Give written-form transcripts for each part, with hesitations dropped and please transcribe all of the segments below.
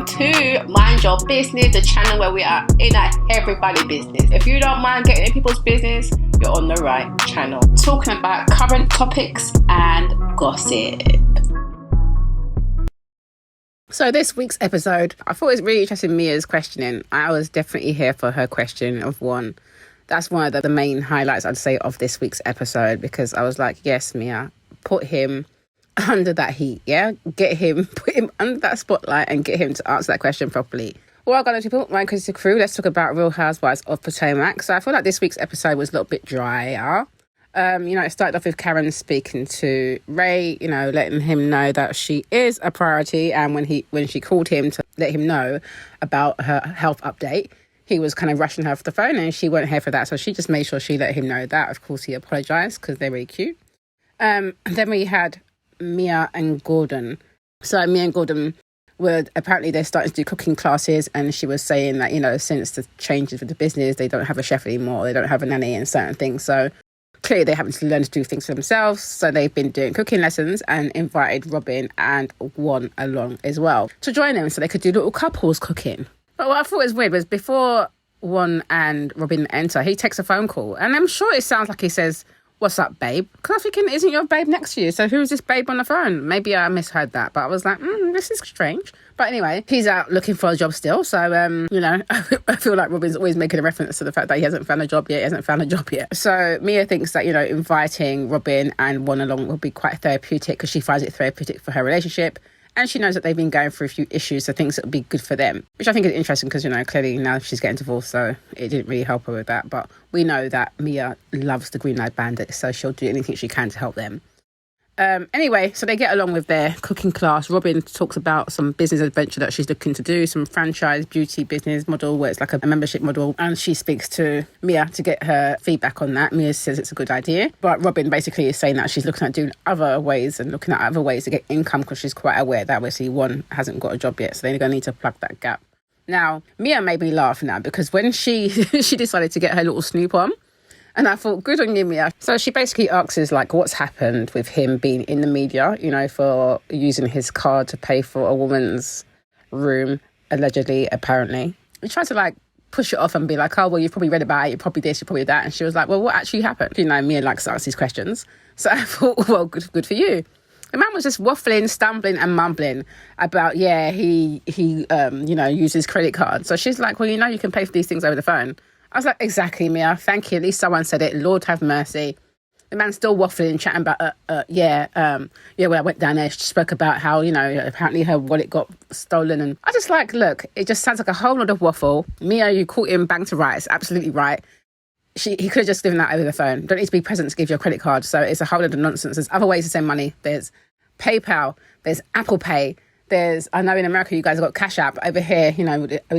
welcome to Mind Your Business, the channel where we are in at everybody's business. If you don't mind getting in people's business, you're on the right channel. Talking about current topics and gossip. So this week's episode, I thought it was really interesting, Mia's questioning. I was definitely here for her question of one. That's one of the main highlights, I'd say, of this week's episode, because I was like, yes, Mia, put him under that heat, yeah? Put him under that spotlight and get him to answer that question properly. Well, I'm going to put my critical crew. Let's talk about Real Housewives of Potomac. So I feel like this week's episode was a little bit drier. It started off with Karen speaking to Ray, letting him know that she is a priority. And when she called him to let him know about her health update, he was kind of rushing her off the phone and she weren't here for that. So she just made sure she let him know that. Of course, he apologised because they're really cute. Then we had Mia and Gordon. So Mia and Gordon apparently they're starting to do cooking classes, and she was saying that, since the changes with the business, they don't have a chef anymore, they don't have a nanny and certain things. So clearly they're having to learn to do things for themselves. So they've been doing cooking lessons and invited Robin and Juan along as well to join them so they could do little couples cooking. But what I thought was weird was before Juan and Robin enter, he takes a phone call, and I'm sure it sounds like he says, "What's up, babe?" Because I was thinking, isn't your babe next to you? So who's this babe on the phone? Maybe I misheard that, but I was like, this is strange. But anyway, he's out looking for a job still. So, I feel like Robin's always making a reference to the fact that he hasn't found a job yet. So Mia thinks that, inviting Robin and Juan along will be quite therapeutic because she finds it therapeutic for her relationship. And she knows that they've been going through a few issues, so thinks it would be good for them. Which I think is interesting because, clearly now she's getting divorced, so it didn't really help her with that. But we know that Mia loves the Green Eyed Bandits, so she'll do anything she can to help them. Anyway, so they get along with their cooking class. Robin talks about some business adventure that she's looking to do, some franchise beauty business model where it's like a membership model, and she speaks to Mia to get her feedback on that. Mia says it's a good idea, but Robin basically is saying that she's looking at doing other ways to get income because she's quite aware that obviously Juan hasn't got a job yet, so they're going to need to plug that gap. Now, Mia made me laugh now because when she decided to get her little snoop on, and I thought, good on you, Mia. So she basically asks what's happened with him being in the media, for using his card to pay for a woman's room, allegedly, apparently. He tried to push it off and be like, oh, well, you've probably read about it, you're probably this, you're probably that. And she was like, well, what actually happened? Mia likes to ask these questions. So I thought, well, good for you. The man was just waffling, stumbling and mumbling about, he uses credit card. So she's like, well, you can pay for these things over the phone. I was like, exactly, Mia. Thank you. At least someone said it. Lord have mercy. The man's still waffling, chatting about, when I went down there, she spoke about how, apparently her wallet got stolen. And I just look, it just sounds like a whole lot of waffle. Mia, you caught him bang to right. It's absolutely right. He could have just given that over the phone. Don't need to be present to give you a credit card. So it's a whole lot of nonsense. There's other ways to send money. There's PayPal. There's Apple Pay. I know in America you guys have got Cash App. Over here,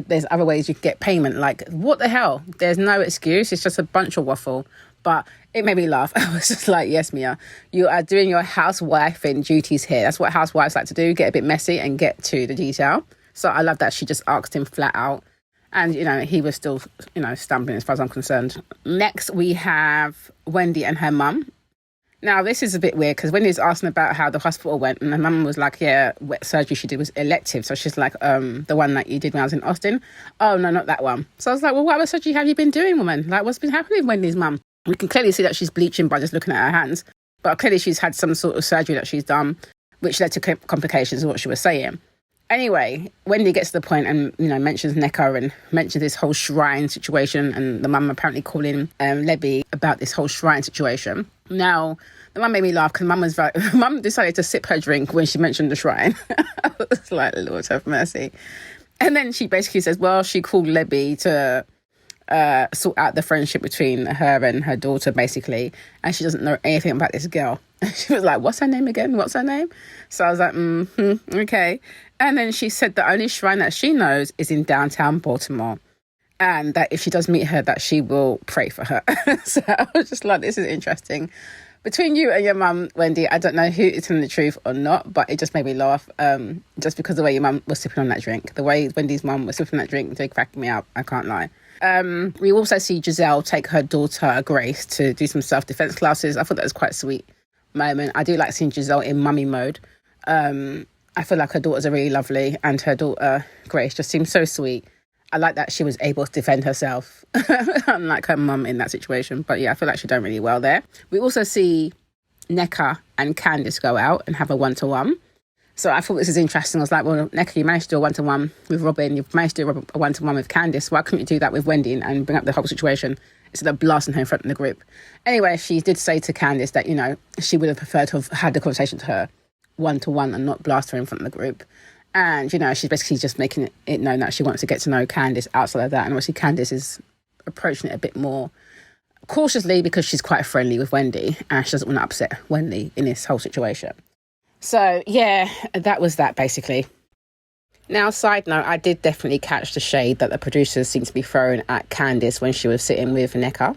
there's other ways you can get payment. What the hell? There's no excuse. It's just a bunch of waffle. But it made me laugh. I was just like, yes, Mia, you are doing your housewifing duties here. That's what housewives like to do, get a bit messy and get to the detail. So I love that she just asked him flat out. And, he was still, stumbling as far as I'm concerned. Next, we have Wendy and her mum. Now, this is a bit weird because Wendy was asking about how the hospital went, and her mum was like, what surgery she did was elective. So she's like, the one that you did when I was in Austin. Oh, no, not that one. So I was like, well, what other surgery have you been doing, woman? What's been happening with Wendy's mum? We can clearly see that she's bleaching by just looking at her hands. But clearly she's had some sort of surgery that she's done, which led to complications of what she was saying. Anyway, Wendy gets to the point and, mentions Nneka and mentions this whole shrine situation, and the mum apparently calling Lebby about this whole shrine situation. Now, the mum made me laugh because mum decided to sip her drink when she mentioned the shrine. I was like, Lord have mercy. And then she basically says, well, she called Lebby to sort out the friendship between her and her daughter, basically, and she doesn't know anything about this girl. She was like, what's her name again? What's her name? So I was like, okay. And then she said the only shrine that she knows is in downtown Baltimore, and that if she does meet her, that she will pray for her. So I was just like, this is interesting. Between you and your mum, Wendy, I don't know who is telling the truth or not, but it just made me laugh. Just because the way your mum was sipping on that drink, the way Wendy's mum was sipping on that drink, they cracked me up. I can't lie. We also see Giselle take her daughter Grace to do some self-defense classes. I thought that was quite a sweet moment. I do like seeing Giselle in mummy mode. I feel like her daughters are really lovely, and her daughter, Grace, just seems so sweet. I like that she was able to defend herself, unlike her mum in that situation. But yeah, I feel like she's done really well there. We also see Nneka and Candiace go out and have a one-to-one. So I thought this is interesting. I was like, well, Nneka, you managed to do a one-to-one with Robin. You've managed to do a one-to-one with Candiace. Why couldn't you do that with Wendy and bring up the whole situation instead of blasting her in front of the group? Anyway, she did say to Candiace that, she would have preferred to have had the conversation to her one-to-one and not blast her in front of the group. And, she's basically just making it known that she wants to get to know Candiace outside of that. And obviously Candiace is approaching it a bit more cautiously because she's quite friendly with Wendy and she doesn't want to upset Wendy in this whole situation. So, yeah, that was that basically. Now, side note, I did definitely catch the shade that the producers seemed to be throwing at Candiace when she was sitting with Nneka,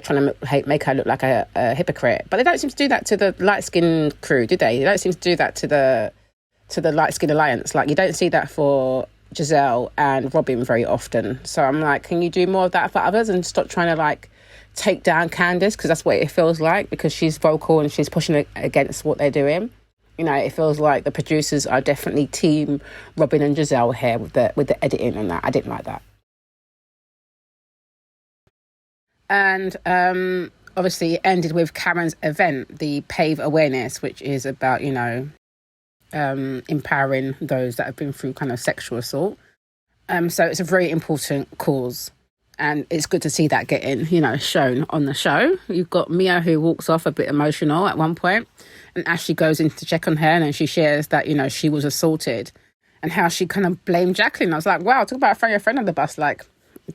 trying to make her look like a hypocrite. But they don't seem to do that to the light-skinned crew, do they? They don't seem to do that to the light-skinned alliance. Like, you don't see that for Giselle and Robin very often. So I'm like, can you do more of that for others and stop trying to, take down Candiace? Because that's what it feels like, because she's vocal and she's pushing against what they're doing. It feels like the producers are definitely team Robin and Giselle here with the editing and that. I didn't like that. And obviously it ended with Karen's event, the Pave awareness, which is about, empowering those that have been through kind of sexual assault. So it's a very important cause. And it's good to see that getting, shown on the show. You've got Mia, who walks off a bit emotional at one point, and Ashley goes in to check on her, and then she shares that, she was assaulted and how she kind of blamed Jacqueline. I was like, wow, talk about throwing your friend on the bus. Like,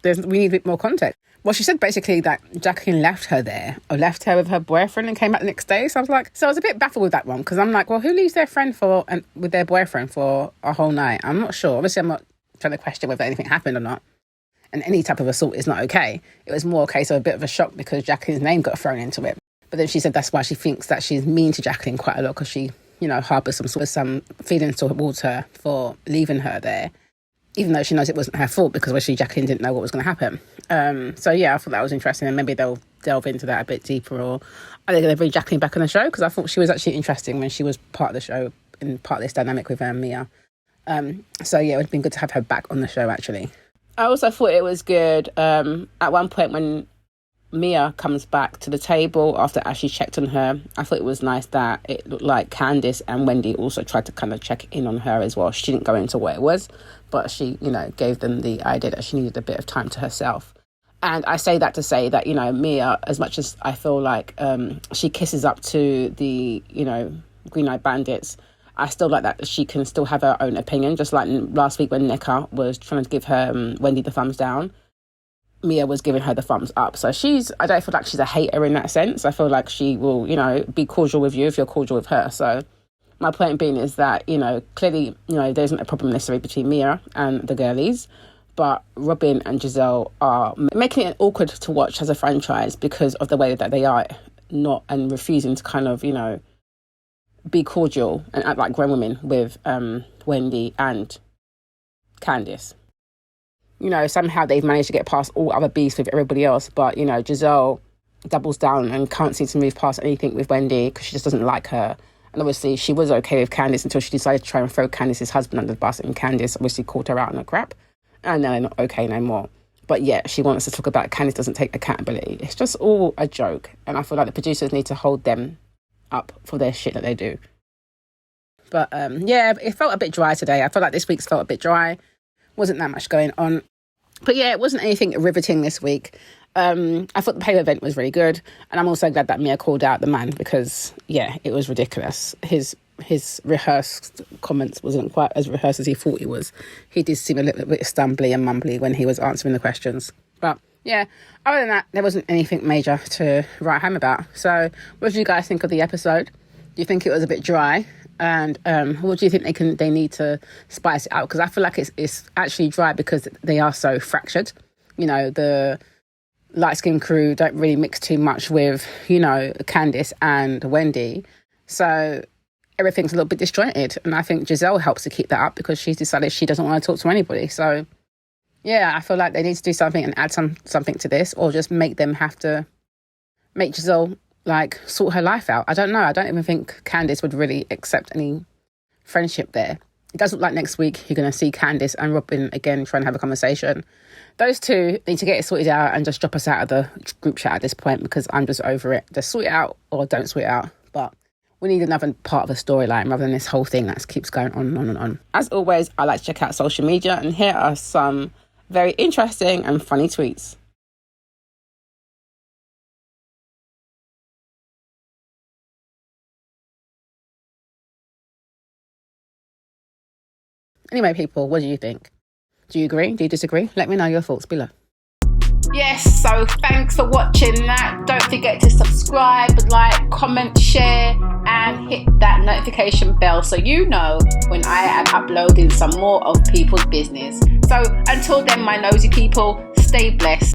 we need a bit more context. Well, she said basically that Jacqueline left her there, or left her with her boyfriend and came back the next day. So I was a bit baffled with that one, because I'm like, well, who leaves their friend with their boyfriend for a whole night? I'm not sure. Obviously, I'm not trying to question whether anything happened or not. And any type of assault is not okay. It was more a case of a bit of a shock because Jacqueline's name got thrown into it. But then she said that's why she thinks that she's mean to Jacqueline quite a lot, because she, harbours some feelings towards her for leaving her there, even though she knows it wasn't her fault, because obviously Jacqueline didn't know what was going to happen. So yeah, I thought that was interesting, and maybe they'll delve into that a bit deeper, or are they going to bring Jacqueline back on the show? Because I thought she was actually interesting when she was part of the show and part of this dynamic with Mia. So yeah, it would have been good to have her back on the show actually. I also thought it was good at one point when Mia comes back to the table after Ashley checked on her. I thought it was nice that it looked like Candiace and Wendy also tried to kind of check in on her as well. She didn't go into what it was, but she, gave them the idea that she needed a bit of time to herself. And I say that to say that, Mia, as much as I feel like she kisses up to the, Green Eyed Bandits, I still like that she can still have her own opinion. Just like last week when Nneka was trying to give her Wendy the thumbs down, Mia was giving her the thumbs up. So I don't feel like she's a hater in that sense. I feel like she will, be cordial with you if you're cordial with her. So my point being is that, clearly, there isn't a problem necessarily between Mia and the girlies, but Robin and Giselle are making it awkward to watch as a franchise because of the way that they are not and refusing to kind of, be cordial and act like grown women with Wendy and Candiace. Somehow they've managed to get past all other beefs with everybody else, but, Giselle doubles down and can't seem to move past anything with Wendy because she just doesn't like her. And obviously she was okay with Candiace until she decided to try and throw Candiace's husband under the bus, and Candiace obviously called her out on her crap, and now they're not okay no more. But yeah, she wants to talk about Candiace doesn't take accountability. It's just all a joke, and I feel like the producers need to hold them up for their shit that they do. But yeah, it felt a bit dry today. I felt like this week's felt a bit dry. Wasn't that much going on. But yeah, it wasn't anything riveting this week. I thought the Pave event was really good, and I'm also glad that Mia called out the man, because yeah, it was ridiculous. His rehearsed comments wasn't quite as rehearsed as he thought he was. He did seem a little bit stumbly and mumbly when he was answering the questions. But yeah, other than that, there wasn't anything major to write home about. So what did you guys think of the episode? Do you think it was a bit dry? And what do you think they need to spice it out? Because I feel like it's actually dry because they are so fractured. The light-skinned crew don't really mix too much with, Candiace and Wendy. So everything's a little bit disjointed. And I think Giselle helps to keep that up because she's decided she doesn't want to talk to anybody. So yeah, I feel like they need to do something and add something to this, or just make them have to make Giselle sort her life out. I don't know. I don't even think Candiace would really accept any friendship there. It does look like next week you're going to see Candiace and Robin again trying to have a conversation. Those two need to get it sorted out and just drop us out of the group chat at this point, because I'm just over it. Just sort it out or don't sort it out. But we need another part of the storyline rather than this whole thing that keeps going on and on and on. As always, I like to check out social media, and here are some very interesting and funny tweets. Anyway, people, what do you think? Do you agree? Do you disagree? Let me know your thoughts below. Yes, so thanks for watching that. Don't forget to subscribe, like, comment, share, and hit that notification bell so you know when I am uploading some more of people's business. So until then, my nosy people, stay blessed.